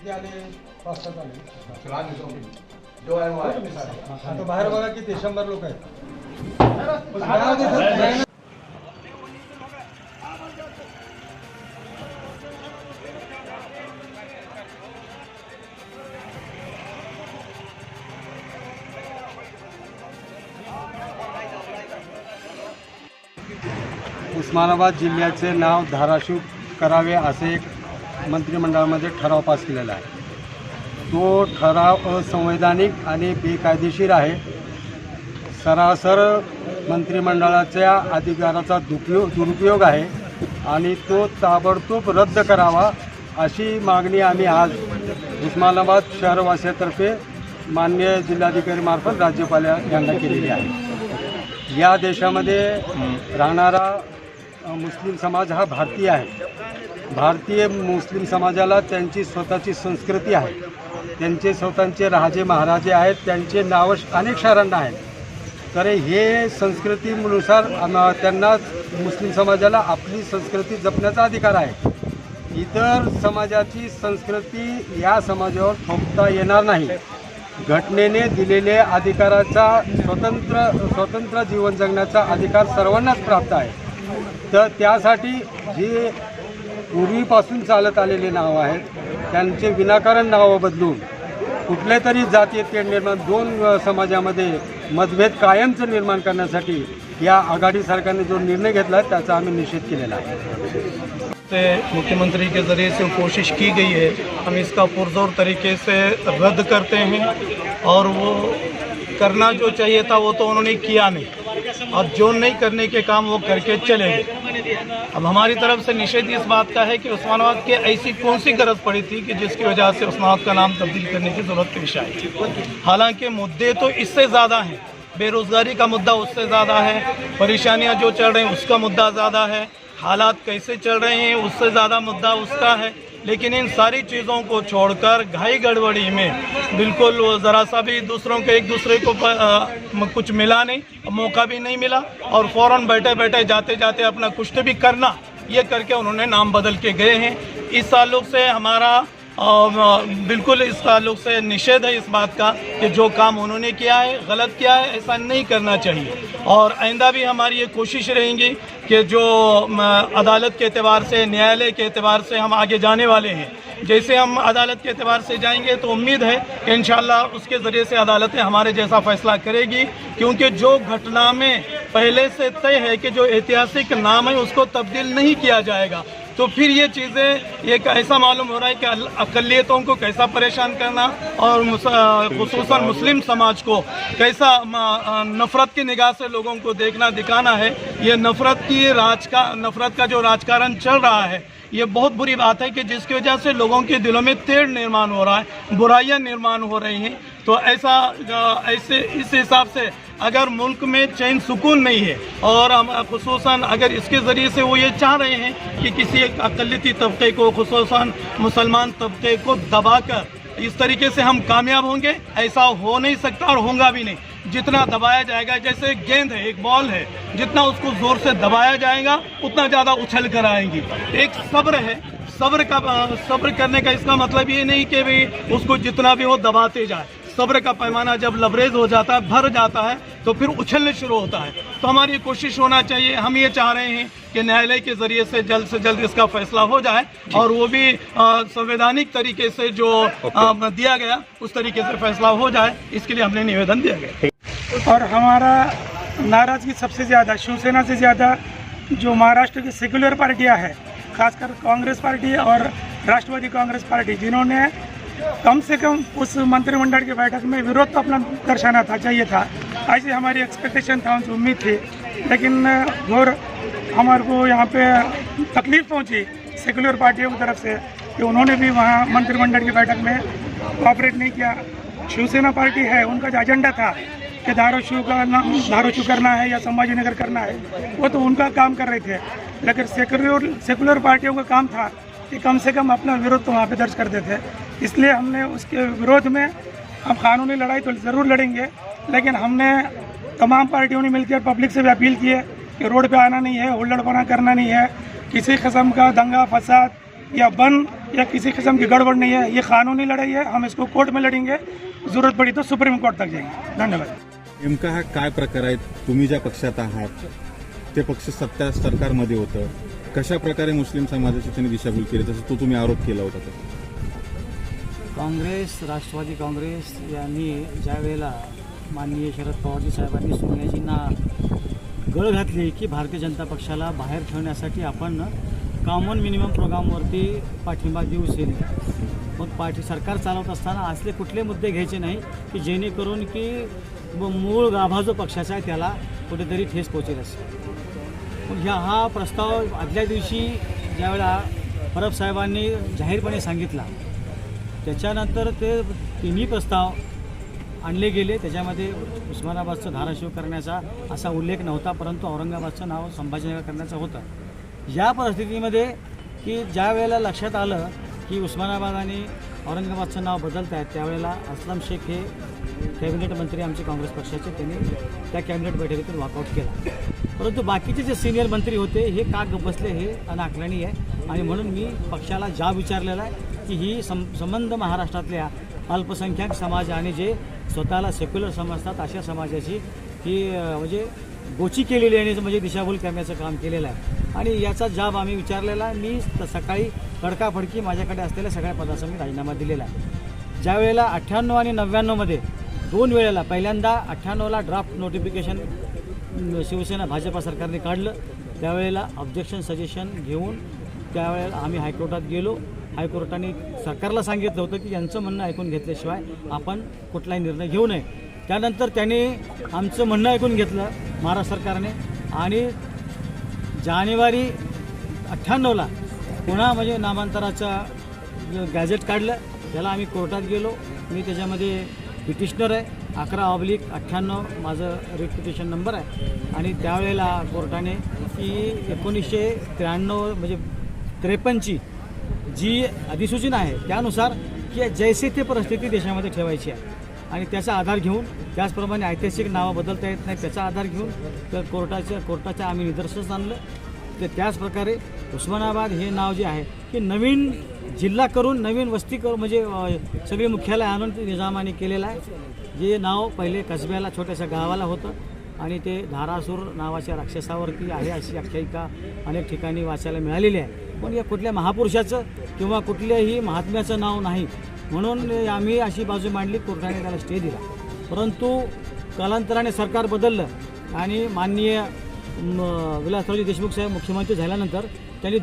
किती आले? 5-7 आले. आता बाहेर बघा किती 100 लोक आहेत. उस्मानाबाद जिल्ह्याचे नाव धाराशिव करावे असे एक मंत्रिमंडळामध्ये ठराव पास केलेला आहे. तो ठराव असंवैधानिक आणि बेकायदेशीर आहे. सरासर मंत्रिमंडळाच्या अधिकाराचा दुरुपयोग आहे आणि तो ताबडतोब रद्द करावा अशी मागणी आम्ही आज उस्मानाबाद शहरवासियातर्फे माननीय जिल्हाधिकारीमार्फत राज्यपाल यांना केलेली आहे. या देशामध्ये राहणारा मुस्लिम समाज हा भारतीय आहे. भारतीय मुस्लिम समाजाला त्यांची स्वतःची संस्कृती आहे. त्यांचे स्वतःचे राजे महाराजे आहेत. त्यांचे नावं अनेक शहरांना आहेत. तर हे संस्कृतीनुसार त्यांना मुस्लिम समाजाला आपली संस्कृती जपण्याचा अधिकार आहे. इतर समाजाची संस्कृती या समाजावर थोपता येणार नाही. घटनेने दिलेले अधिकाराचा स्वतंत्र जीवन जगण्याचा अधिकार सर्वांनाच प्राप्त आहे. तर त्यासाठी जे पूर्वीपासून चालत आलेले नाव आहेत त्यांचे विनाकारण नावं बदलून कुठले तरी जातीय तेढ निर्माण, दोन समाजामध्ये मतभेद कायमचं निर्माण करण्यासाठी या आघाडी सरकारने जो निर्णय घेतला आहे त्याचा आम्ही निषेध केलेला आहे. मुख्यमंत्री के ज़रिए से कोशिश की गई है, हम इसका पुरजोर तरीके से रद्द करते हैं और वो करना जो चाहिए था वो तो उन्होंने किया नहीं और जो नहीं करने के काम वो करके चले गए. अब हमारी तरफ से निषेध इस बात का है कि उस्मानाबाद के ऐसी कौन सी गरज पड़ी थी कि जिसकी वजह से उस्मानाबाद का नाम तब्दील करने की ज़रूरत पेश आई. हालांकि मुद्दे तो इससे ज़्यादा हैं. बेरोज़गारी का मुद्दा उससे ज़्यादा है, परेशानियाँ जो चल रही हैं उसका मुद्दा ज़्यादा है, हालात कैसे चल रहे हैं उससे ज़्यादा मुद्दा उसका है. लेकिन इन सारी चीज़ों को छोड़कर घाई गड़बड़ी में बिल्कुल ज़रा सा भी दूसरों के एक दूसरे को कुछ मिला नहीं, मौका भी नहीं मिला और फ़ौरन बैठे बैठे जाते जाते अपना कुछ तो भी करना ये करके उन्होंने नाम बदल के गए हैं. इस ताल्लुक़ से हमारा बिल्कुल इस ताल्लुक़ से निषेध है इस बात का कि जो काम उन्होंने किया है गलत किया है, ऐसा नहीं करना चाहिए. और आइंदा भी हमारी ये कोशिश रहेंगी कि जो अदालत के एतबार से, न्यायालय के एतबार से हम आगे जाने वाले हैं, जैसे हम अदालत के एतबार से जाएंगे तो उम्मीद है कि इंशाअल्लाह उसके ज़रिए से अदालतें हमारे जैसा फ़ैसला करेगी. क्योंकि जो घटना में पहले से तय है कि जो ऐतिहासिक नाम है उसको तब्दील नहीं किया जाएगा, तो फिर ये चीज़ें एक ऐसा मालूम हो रहा है कि अक़लियतों को कैसा परेशान करना और ख़ुसूसन मुस्लिम समाज को कैसा नफ़रत की निगाह से लोगों को देखना दिखाना है. ये नफ़रत का जो राजकारण चल रहा है ये बहुत बुरी बात है कि जिसकी वजह से लोगों के दिलों में तेढ़ निर्माण हो रहा है, बुराइयां निर्माण हो रही हैं. तो ऐसे इस हिसाब से अगर मुल्क में चैन सुकून नहीं है और हम ख़ुसूसन अगर इसके ज़रिए से वो ये चाह रहे हैं कि किसी एक अक़लियती तबके को, ख़ुसूसन मुसलमान तबके को दबाकर इस तरीके से हम कामयाब होंगे, ऐसा हो नहीं सकता और होगा भी नहीं. जितना दबाया जाएगा, जैसे एक गेंद है, एक बॉल है, जितना उसको ज़ोर से दबाया जाएगा उतना ज़्यादा उछल कर आएंगी. एक सब्र है, सब्र करने का इसका मतलब ये नहीं कि भाई उसको जितना भी हो दबाते जाए. सब्र का पैमाना जब लबरेज हो जाता है, भर जाता है, तो फिर उछलने शुरू होता है. तो हमारी कोशिश होना चाहिए, हम ये चाह रहे हैं कि न्यायालय के ज़रिए से जल्द इसका फैसला हो जाए और वो भी संवैधानिक तरीके से जो दिया गया उस तरीके से फैसला हो जाए, इसके लिए हमने निवेदन दिया गया. और हमारा नाराज़गी सबसे ज़्यादा शिवसेना से ज़्यादा जो महाराष्ट्र की सेक्युलर पार्टियाँ हैं, खासकर कांग्रेस पार्टी और राष्ट्रवादी कांग्रेस पार्टी, जिन्होंने कम से कम उस मंत्रिमंडल की बैठक में विरोध तो अपना दर्शाना था, चाहिए था, ऐसी हमारी एक्सपेक्टेशन था, उनसे उम्मीद थी. लेकिन और हमारे को यहाँ पे तकलीफ़ पहुँची सेक्युलर पार्टियों की तरफ से कि उन्होंने भी वहाँ मंत्रिमंडल की बैठक में कोऑपरेट नहीं किया. शिवसेना पार्टी है, उनका जो एजेंडा था कि धाराशिव करना है या संभाजीनगर करना है, वो तो उनका काम कर रहे थे. लेकिन सेक्युलर पार्टियों का काम था कि कम से कम अपना विरोध तो वहाँ पे दर्ज करते थे. इसलिए हमने उसके विरोध में हम कानूनी लड़ाई तो ज़रूर लड़ेंगे, लेकिन हमने तमाम पार्टियों ने मिलकर पब्लिक से भी अपील की है कि रोड पे आना नहीं है, हुल्लड़पना करना नहीं है, किसी किस्म का दंगा फसाद या बम या किसी किस्म की गड़बड़ नहीं है। ये कानूनी लड़ाई है, हम इसको कोर्ट में लड़ेंगे, जरूरत पड़ी तो सुप्रीम कोर्ट तक जाएंगे। धन्यवाद। नेमका हा काय प्रकार आहे? तुम्ही ज्या पक्षात आहात ते पक्ष सत्ता सरकारमध्ये होतं, कशा प्रकारे मुस्लिम समाजाची त्यांनी दिशाभूल केली, तसं तो तुम्ही आरोप केला होता. काँग्रेस, राष्ट्रवादी काँग्रेस यांनी ज्या वेळेला माननीय शरद पवारजी साहेबांनी सोनियाजींना गळ घातली की भारतीय जनता पक्षाला बाहेर ठेवण्यासाठी आपण कॉमन मिनिमम प्रोग्रामवरती पाठिंबा देऊ असेल, मग सरकार चालवत असताना असले कुठले मुद्दे घ्यायचे नाही की जेणेकरून की मूळ गाभा जो पक्षाचा आहे त्याला कुठेतरी ठेस पोचेल असेल. मग हा प्रस्ताव आदल्या दिवशी ज्यावेळेला परब साहेबांनी जाहीरपणे सांगितला, त्याच्यानंतर ते तिन्ही प्रस्ताव आणले गेले. त्याच्यामध्ये उस्मानाबादचं धाराशिव करण्याचा असा उल्लेख नव्हता, परंतु औरंगाबादचं नाव संभाजीनगर करण्याचं होतं. या परिस्थितीमध्ये की ज्या वेळेला लक्षात आलं की उस्मानाबाद आणि औरंगाबादचं नाव बदलत आहेत, त्यावेळेला अस्लम शेख हे कॅबिनेट मंत्री आमचे काँग्रेस पक्षाचे, त्यांनी त्या कॅबिनेट बैठकीतून वॉकआउट केला. परंतु बाकीचे जे सिनियर मंत्री होते हे का गप्प बसले हे अनाकलनीय आहे. आणि म्हणून मी पक्षाला जाब विचारलेला आहे की ही संबंध महाराष्ट्रातल्या अल्पसंख्याक समाज आणि जे स्वतःला सेक्युलर समजतात अशा समाजाची ही म्हणजे गोची केलेली आहे, म्हणजे दिशाभूल करण्याचं काम केलेलं आहे. आणि याचा जाब आम्ही विचारलेला आहे. मी सकाळी तडकाफडकी माझ्याकडे असलेल्या सगळ्या पदाचा मी राजीनामा दिलेला आहे. ज्या वेळेला 98 आणि 99मध्ये दोन वेळेला, पहिल्यांदा 98ला ड्राफ्ट नोटिफिकेशन शिवसेना भाजपा सरकारने काढलं, त्यावेळेला ऑब्जेक्शन सजेशन घेऊन त्यावेळेला आम्ही हायकोर्टात गेलो. हायकोर्टाने सरकारला सांगितलं होतं की यांचं म्हणणं ऐकून घेतल्याशिवाय आपण कुठलाही निर्णय घेऊ नये. त्यानंतर त्यांनी आमचं म्हणणं ऐकून घेतलं महाराष्ट्र सरकारने, आणि जानेवारी 98ला पुन्हा म्हणजे नामांतराचं गॅझेट काढलं. त्याला आम्ही कोर्टात गेलो. मी त्याच्यामध्ये पिटिशनर आहे, 11/98 माझं रिट पिटिशन नंबर आहे. आणि त्यावेळेला कोर्टाने की 1993 म्हणजे 53ची जी अधिसूचना आहे त्यानुसार की जैसे ते परिस्थिती देशामध्ये ठेवायची आहे, आणि त्याचा आधार घेऊन त्याचप्रमाणे ऐतिहासिक नावं बदलता येत नाही त्याचा आधार घेऊन तर कोर्टाच्या आम्ही निदर्शनास आणलं. तर त्याचप्रकारे उस्मानाबाद हे नाव जे आहे की नवीन जिल्हा करून नवीन वस्ती करून म्हणजे सगळे मुख्यालय आणून ते निजामाने केलेलं आहे. जे नाव पहिले कसब्याला छोट्याशा गावाला होतं आणि ते धारासूर नावाच्या राक्षसावरती आहे अशी आख्यायिका अनेक ठिकाणी वाचायला मिळालेली आहे. पण या कुठल्या महापुरुषाचं किंवा कुठल्याही महात्म्याचं नाव नाही, म्हणून आम्ही अशी बाजू मांडली. कोर्टाने त्याला स्टे दिला. परंतु कालांतराने सरकार बदललं आणि माननीय विलासरावजी देशमुख साहेब मुख्यमंत्री झाल्यानंतर त्यांनी